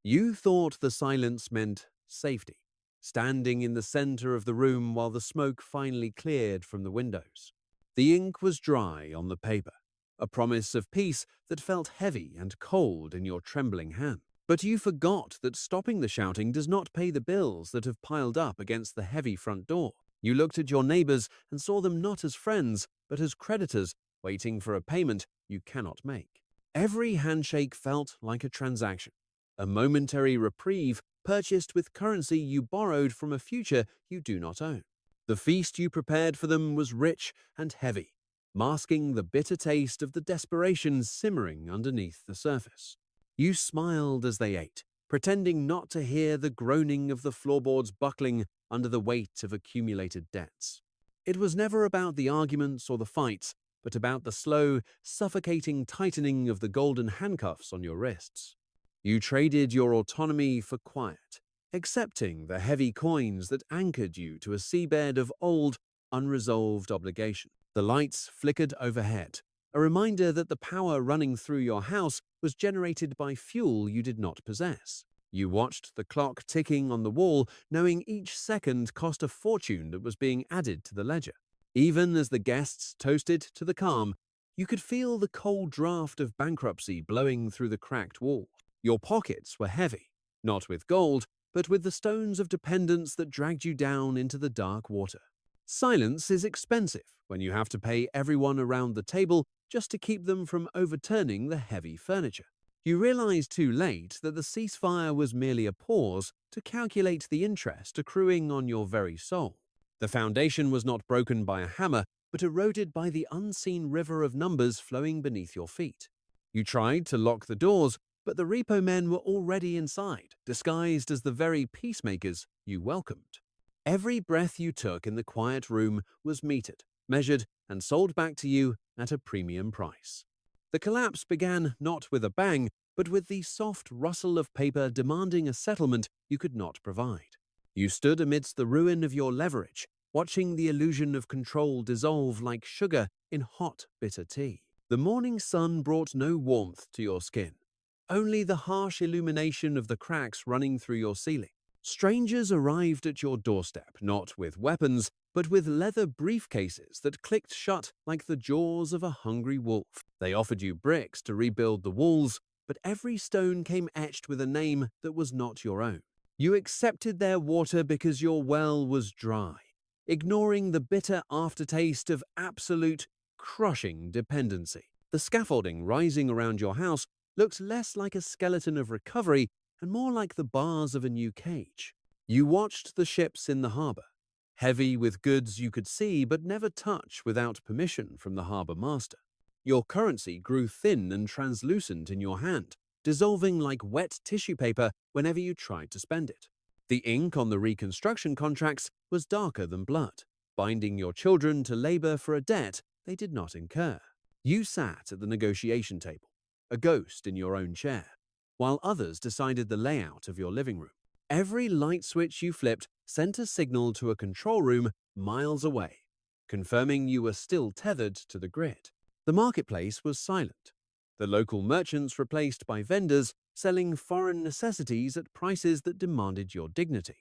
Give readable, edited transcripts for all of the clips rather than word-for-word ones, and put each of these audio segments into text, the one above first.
You thought the silence meant safety, standing in the center of the room while the smoke finally cleared from the windows. The ink was dry on the paper, a promise of peace that felt heavy and cold in your trembling hand. But you forgot that stopping the shouting does not pay the bills that have piled up against the heavy front door. You looked at your neighbors and saw them not as friends, but as creditors waiting for a payment you cannot make. Every handshake felt like a transaction, a momentary reprieve purchased with currency you borrowed from a future you do not own. The feast you prepared for them was rich and heavy, masking the bitter taste of the desperation simmering underneath the surface. You smiled as they ate, pretending not to hear the groaning of the floorboards buckling under the weight of accumulated debts. It was never about the arguments or the fights, but about the slow, suffocating tightening of the golden handcuffs on your wrists. You traded your autonomy for quiet, accepting the heavy coins that anchored you to a seabed of old, unresolved obligation. The lights flickered overhead, a reminder that the power running through your house was generated by fuel you did not possess. You watched the clock ticking on the wall, knowing each second cost a fortune that was being added to the ledger. Even as the guests toasted to the calm, you could feel the cold draft of bankruptcy blowing through the cracked wall. Your pockets were heavy, not with gold, but with the stones of dependence that dragged you down into the dark water. Silence is expensive when you have to pay everyone around the table just to keep them from overturning the heavy furniture. You realized too late that the ceasefire was merely a pause to calculate the interest accruing on your very soul. The foundation was not broken by a hammer, but eroded by the unseen river of numbers flowing beneath your feet. You tried to lock the doors, but the repo men were already inside, disguised as the very peacemakers you welcomed. Every breath you took in the quiet room was metered, measured, and sold back to you at a premium price. The collapse began not with a bang, but with the soft rustle of paper demanding a settlement you could not provide. You stood amidst the ruin of your leverage, watching the illusion of control dissolve like sugar in hot, bitter tea. The morning sun brought no warmth to your skin, only the harsh illumination of the cracks running through your ceiling. Strangers arrived at your doorstep, not with weapons, but with leather briefcases that clicked shut like the jaws of a hungry wolf. They offered you bricks to rebuild the walls, but every stone came etched with a name that was not your own. You accepted their water because your well was dry, ignoring the bitter aftertaste of absolute, crushing dependency. The scaffolding rising around your house looked less like a skeleton of recovery and more like the bars of a new cage. You watched the ships in the harbor, heavy with goods you could see but never touch without permission from the harbor master. Your currency grew thin and translucent in your hand, dissolving like wet tissue paper whenever you tried to spend it. The ink on the reconstruction contracts was darker than blood, binding your children to labor for a debt they did not incur. You sat at the negotiation table, a ghost in your own chair, while others decided the layout of your living room. Every light switch you flipped sent a signal to a control room miles away, confirming you were still tethered to the grid. The marketplace was silent, the local merchants replaced by vendors selling foreign necessities at prices that demanded your dignity.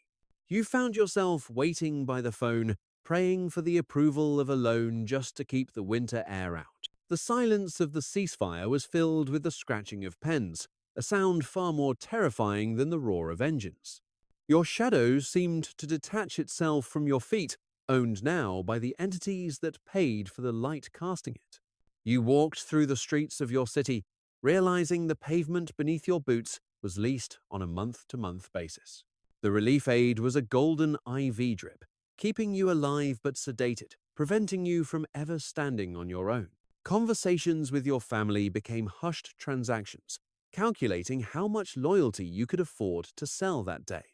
You found yourself waiting by the phone, praying for the approval of a loan just to keep the winter air out. The silence of the ceasefire was filled with the scratching of pens, a sound far more terrifying than the roar of engines. Your shadow seemed to detach itself from your feet, owned now by the entities that paid for the light casting it. You walked through the streets of your city, realizing the pavement beneath your boots was leased on a month-to-month basis. The relief aid was a golden IV drip, keeping you alive but sedated, preventing you from ever standing on your own. Conversations with your family became hushed transactions, calculating how much loyalty you could afford to sell that day.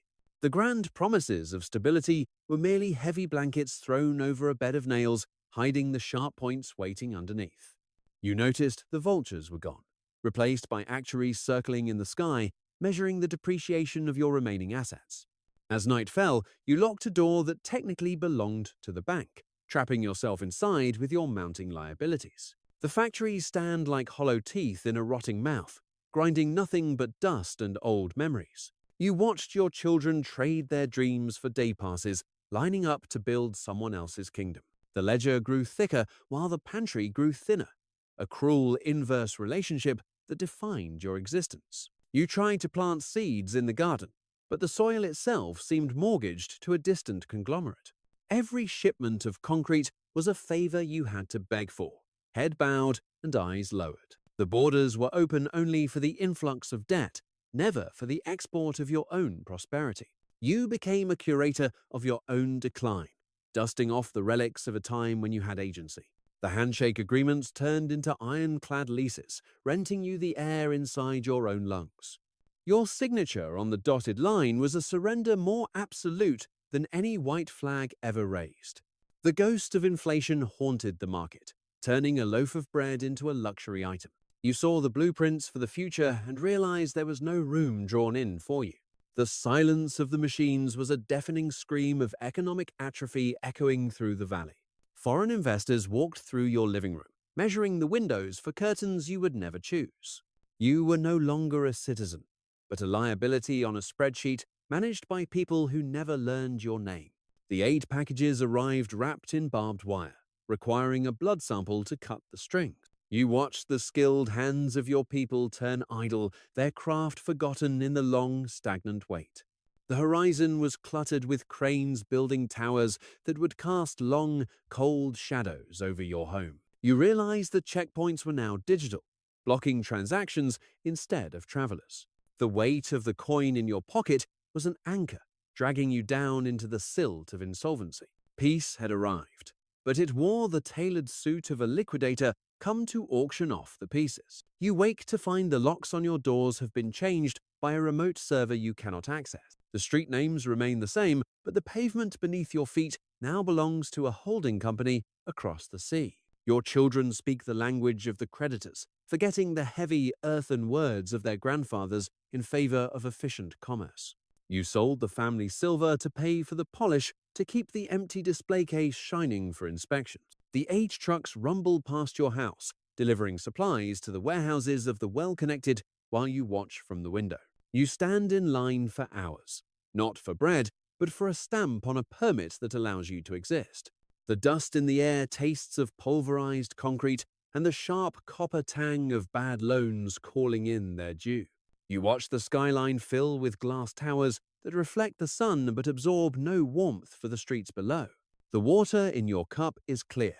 The grand promises of stability were merely heavy blankets thrown over a bed of nails, hiding the sharp points waiting underneath. You noticed the vultures were gone, replaced by actuaries circling in the sky, measuring the depreciation of your remaining assets. As night fell, you locked a door that technically belonged to the bank, trapping yourself inside with your mounting liabilities. The factories stand like hollow teeth in a rotting mouth, grinding nothing but dust and old memories. You watched your children trade their dreams for day passes, lining up to build someone else's kingdom. The ledger grew thicker while the pantry grew thinner, a cruel inverse relationship that defined your existence. You tried to plant seeds in the garden, but the soil itself seemed mortgaged to a distant conglomerate. Every shipment of concrete was a favor you had to beg for, head bowed and eyes lowered. The borders were open only for the influx of debt, never for the export of your own prosperity. You became a curator of your own decline, dusting off the relics of a time when you had agency. The handshake agreements turned into ironclad leases, renting you the air inside your own lungs. Your signature on the dotted line was a surrender more absolute than any white flag ever raised. The ghost of inflation haunted the market, turning a loaf of bread into a luxury item. You saw the blueprints for the future and realized there was no room drawn in for you. The silence of the machines was a deafening scream of economic atrophy echoing through the valley. Foreign investors walked through your living room, measuring the windows for curtains you would never choose. You were no longer a citizen, but a liability on a spreadsheet managed by people who never learned your name. The aid packages arrived wrapped in barbed wire, requiring a blood sample to cut the strings. You watched the skilled hands of your people turn idle, their craft forgotten in the long, stagnant wait. The horizon was cluttered with cranes building towers that would cast long, cold shadows over your home. You realized that checkpoints were now digital, blocking transactions instead of travelers. The weight of the coin in your pocket was an anchor, dragging you down into the silt of insolvency. Peace had arrived, but it wore the tailored suit of a liquidator come to auction off the pieces. You wake to find the locks on your doors have been changed by a remote server you cannot access. The street names remain the same, but the pavement beneath your feet now belongs to a holding company across the sea. Your children speak the language of the creditors, forgetting the heavy, earthen words of their grandfathers in favor of efficient commerce. You sold the family silver to pay for the polish to keep the empty display case shining for inspections. The H trucks rumble past your house, delivering supplies to the warehouses of the well-connected while you watch from the window. You stand in line for hours, not for bread, but for a stamp on a permit that allows you to exist. The dust in the air tastes of pulverized concrete and the sharp copper tang of bad loans calling in their due. You watch the skyline fill with glass towers that reflect the sun but absorb no warmth for the streets below. The water in your cup is clear,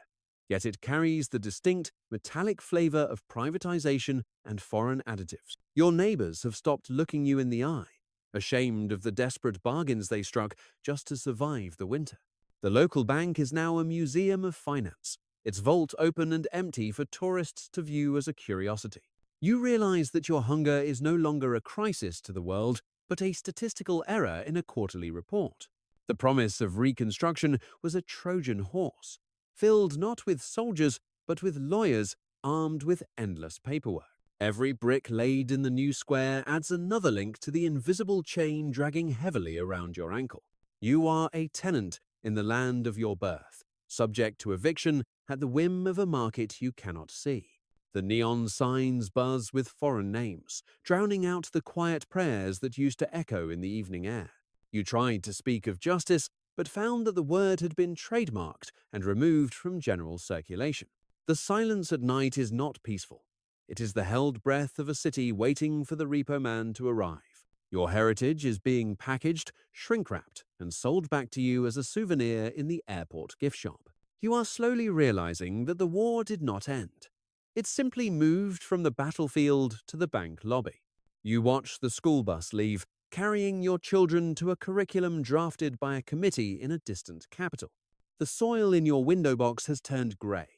yet it carries the distinct, metallic flavor of privatization and foreign additives. Your neighbors have stopped looking you in the eye, ashamed of the desperate bargains they struck just to survive the winter. The local bank is now a museum of finance, its vault open and empty for tourists to view as a curiosity. You realize that your hunger is no longer a crisis to the world, but a statistical error in a quarterly report. The promise of reconstruction was a Trojan horse, filled not with soldiers, but with lawyers armed with endless paperwork. Every brick laid in the new square adds another link to the invisible chain dragging heavily around your ankle. You are a tenant in the land of your birth, subject to eviction at the whim of a market you cannot see. The neon signs buzz with foreign names, drowning out the quiet prayers that used to echo in the evening air. You tried to speak of justice, but found that the word had been trademarked and removed from general circulation. The silence at night is not peaceful. It is the held breath of a city waiting for the repo man to arrive. Your heritage is being packaged, shrink-wrapped, and sold back to you as a souvenir in the airport gift shop. You are slowly realizing that the war did not end. It simply moved from the battlefield to the bank lobby. You watch the school bus leave, carrying your children to a curriculum drafted by a committee in a distant capital. The soil in your window box has turned grey,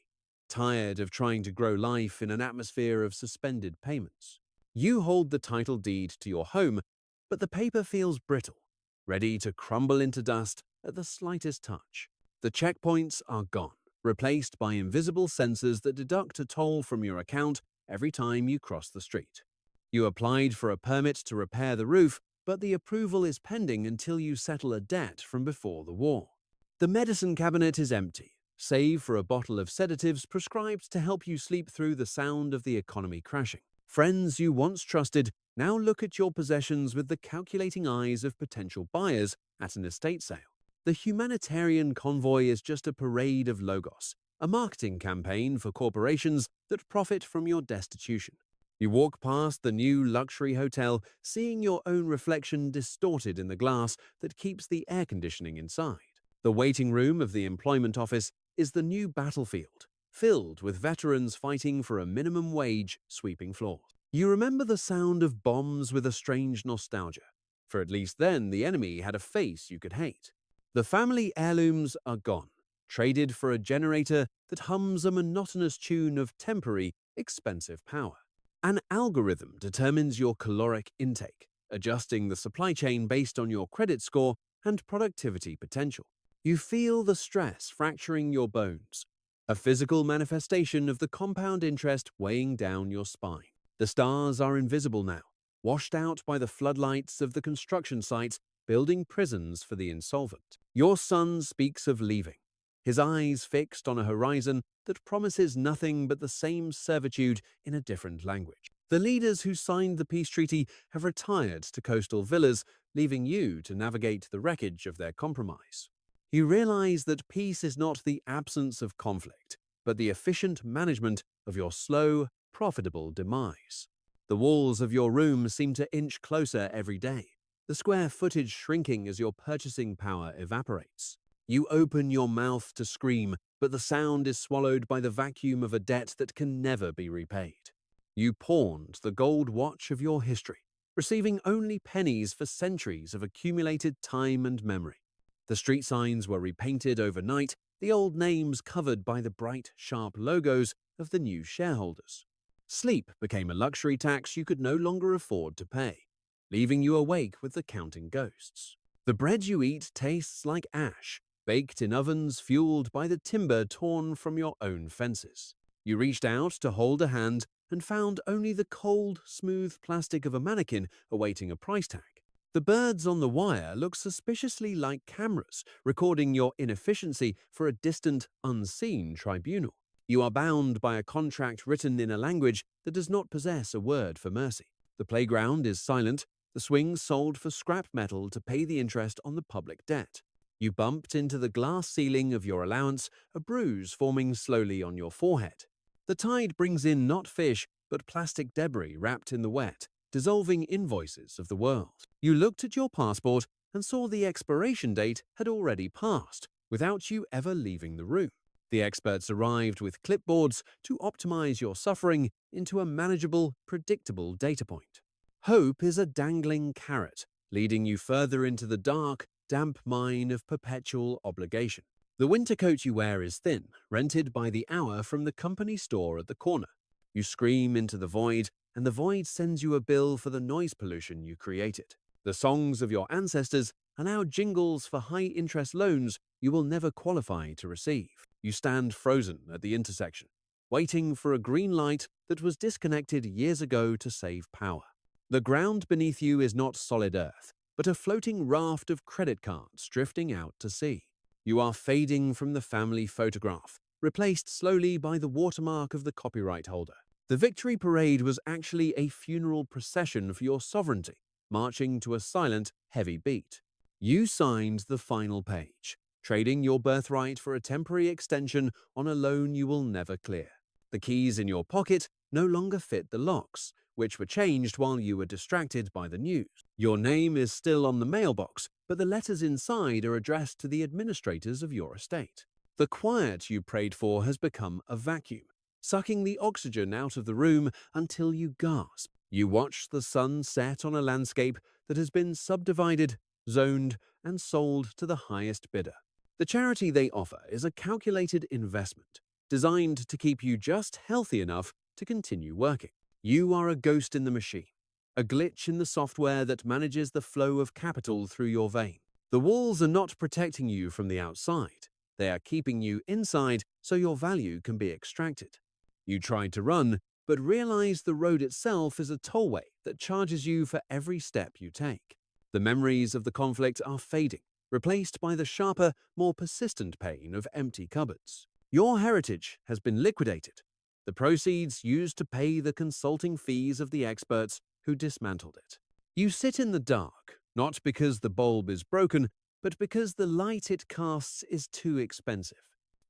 tired of trying to grow life in an atmosphere of suspended payments. You hold the title deed to your home, but the paper feels brittle, ready to crumble into dust at the slightest touch. The checkpoints are gone, replaced by invisible sensors that deduct a toll from your account every time you cross the street. You applied for a permit to repair the roof, but the approval is pending until you settle a debt from before the war. The medicine cabinet is empty, save for a bottle of sedatives prescribed to help you sleep through the sound of the economy crashing. Friends you once trusted now look at your possessions with the calculating eyes of potential buyers at an estate sale. The humanitarian convoy is just a parade of logos, a marketing campaign for corporations that profit from your destitution. You walk past the new luxury hotel, seeing your own reflection distorted in the glass that keeps the air conditioning inside. The waiting room of the employment office is the new battlefield, filled with veterans fighting for a minimum wage sweeping floors. You remember the sound of bombs with a strange nostalgia, for at least then the enemy had a face you could hate. The family heirlooms are gone, traded for a generator that hums a monotonous tune of temporary, expensive power. An algorithm determines your caloric intake, adjusting the supply chain based on your credit score and productivity potential. You feel the stress fracturing your bones, a physical manifestation of the compound interest weighing down your spine. The stars are invisible now, washed out by the floodlights of the construction sites building prisons for the insolvent. Your son speaks of leaving, his eyes fixed on a horizon that promises nothing but the same servitude in a different language. The leaders who signed the peace treaty have retired to coastal villas, leaving you to navigate the wreckage of their compromise. You realize that peace is not the absence of conflict, but the efficient management of your slow, profitable demise. The walls of your room seem to inch closer every day, the square footage shrinking as your purchasing power evaporates. You open your mouth to scream, but the sound is swallowed by the vacuum of a debt that can never be repaid. You pawned the gold watch of your history, receiving only pennies for centuries of accumulated time and memory. The street signs were repainted overnight, the old names covered by the bright, sharp logos of the new shareholders. Sleep became a luxury tax you could no longer afford to pay, leaving you awake with the counting ghosts. The bread you eat tastes like ash, baked in ovens fueled by the timber torn from your own fences. You reached out to hold a hand and found only the cold, smooth plastic of a mannequin awaiting a price tag. The birds on the wire look suspiciously like cameras, recording your inefficiency for a distant, unseen tribunal. You are bound by a contract written in a language that does not possess a word for mercy. The playground is silent, the swings sold for scrap metal to pay the interest on the public debt. You bumped into the glass ceiling of your allowance, a bruise forming slowly on your forehead. The tide brings in not fish, but plastic debris wrapped in the wet, dissolving invoices of the world. You looked at your passport and saw the expiration date had already passed, without you ever leaving the room. The experts arrived with clipboards to optimize your suffering into a manageable, predictable data point. Hope is a dangling carrot, leading you further into the dark, damp mine of perpetual obligation. The winter coat you wear is thin, rented by the hour from the company store at the corner. You scream into the void, and the void sends you a bill for the noise pollution you created. The songs of your ancestors are now jingles for high-interest loans you will never qualify to receive. You stand frozen at the intersection, waiting for a green light that was disconnected years ago to save power. The ground beneath you is not solid earth, but a floating raft of credit cards drifting out to sea. You are fading from the family photograph, replaced slowly by the watermark of the copyright holder. The victory parade was actually a funeral procession for your sovereignty, marching to a silent, heavy beat. You signed the final page, trading your birthright for a temporary extension on a loan you will never clear. The keys in your pocket no longer fit the locks, which were changed while you were distracted by the news. Your name is still on the mailbox, but the letters inside are addressed to the administrators of your estate. The quiet you prayed for has become a vacuum, sucking the oxygen out of the room until you gasp. You watch the sun set on a landscape that has been subdivided, zoned, and sold to the highest bidder. The charity they offer is a calculated investment, designed to keep you just healthy enough to continue working. You are a ghost in the machine, a glitch in the software that manages the flow of capital through your vein. The walls are not protecting you from the outside. They are keeping you inside so your value can be extracted. You tried to run, but realized the road itself is a tollway that charges you for every step you take. The memories of the conflict are fading, replaced by the sharper, more persistent pain of empty cupboards. Your heritage has been liquidated, The proceeds used to pay the consulting fees of the experts who dismantled it. You sit in the dark, not because the bulb is broken, but because the light it casts is too expensive.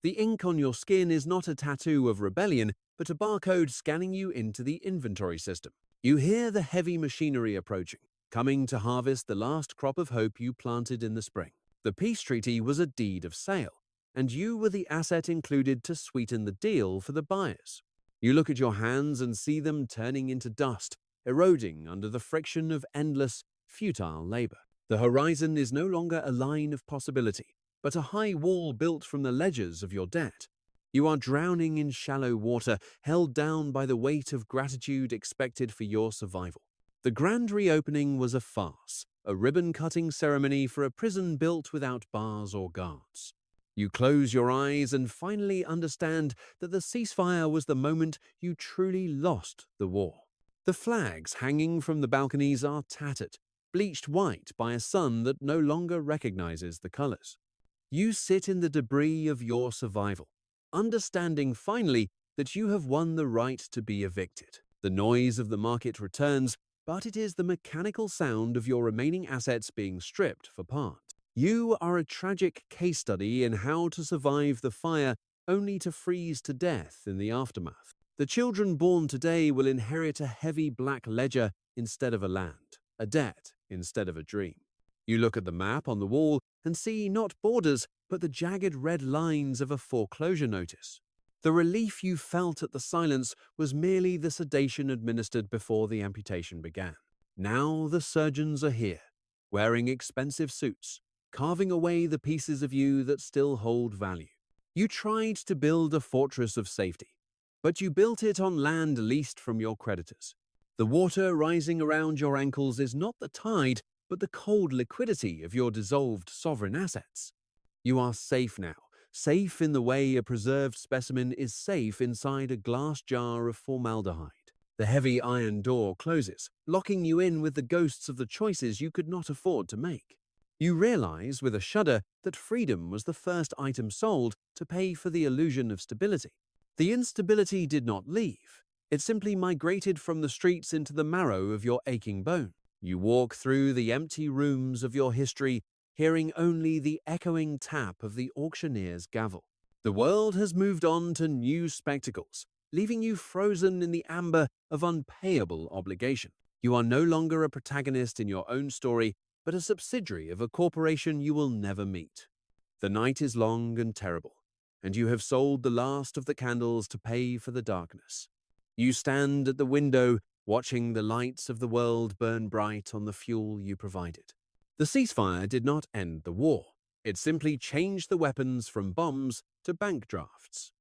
The ink on your skin is not a tattoo of rebellion, but a barcode scanning you into the inventory system. You hear the heavy machinery approaching, coming to harvest the last crop of hope you planted in the spring. The peace treaty was a deed of sale, and you were the asset included to sweeten the deal for the buyers. You look at your hands and see them turning into dust, eroding under the friction of endless, futile labor. The horizon is no longer a line of possibility, but a high wall built from the ledgers of your debt. You are drowning in shallow water, held down by the weight of gratitude expected for your survival. The grand reopening was a farce, a ribbon-cutting ceremony for a prison built without bars or guards. You close your eyes and finally understand that the ceasefire was the moment you truly lost the war. The flags hanging from the balconies are tattered, bleached white by a sun that no longer recognizes the colors. You sit in the debris of your survival, understanding finally that you have won the right to be evicted. The noise of the market returns, but it is the mechanical sound of your remaining assets being stripped for parts. You are a tragic case study in how to survive the fire only to freeze to death in the aftermath. The children born today will inherit a heavy black ledger instead of a land, a debt instead of a dream. You look at the map on the wall and see not borders, but the jagged red lines of a foreclosure notice. The relief you felt at the silence was merely the sedation administered before the amputation began. Now the surgeons are here, wearing expensive suits, carving away the pieces of you that still hold value. You tried to build a fortress of safety, but you built it on land leased from your creditors. The water rising around your ankles is not the tide, but the cold liquidity of your dissolved sovereign assets. You are safe now, safe in the way a preserved specimen is safe inside a glass jar of formaldehyde. The heavy iron door closes, locking you in with the ghosts of the choices you could not afford to make. You realize with a shudder that freedom was the first item sold to pay for the illusion of stability. The instability did not leave. It simply migrated from the streets into the marrow of your aching bone. You walk through the empty rooms of your history, hearing only the echoing tap of the auctioneer's gavel. The world has moved on to new spectacles, leaving you frozen in the amber of unpayable obligation. You are no longer a protagonist in your own story, but a subsidiary of a corporation you will never meet. The night is long and terrible, and you have sold the last of the candles to pay for the darkness. You stand at the window, watching the lights of the world burn bright on the fuel you provided. The ceasefire did not end the war. It simply changed the weapons from bombs to bank drafts.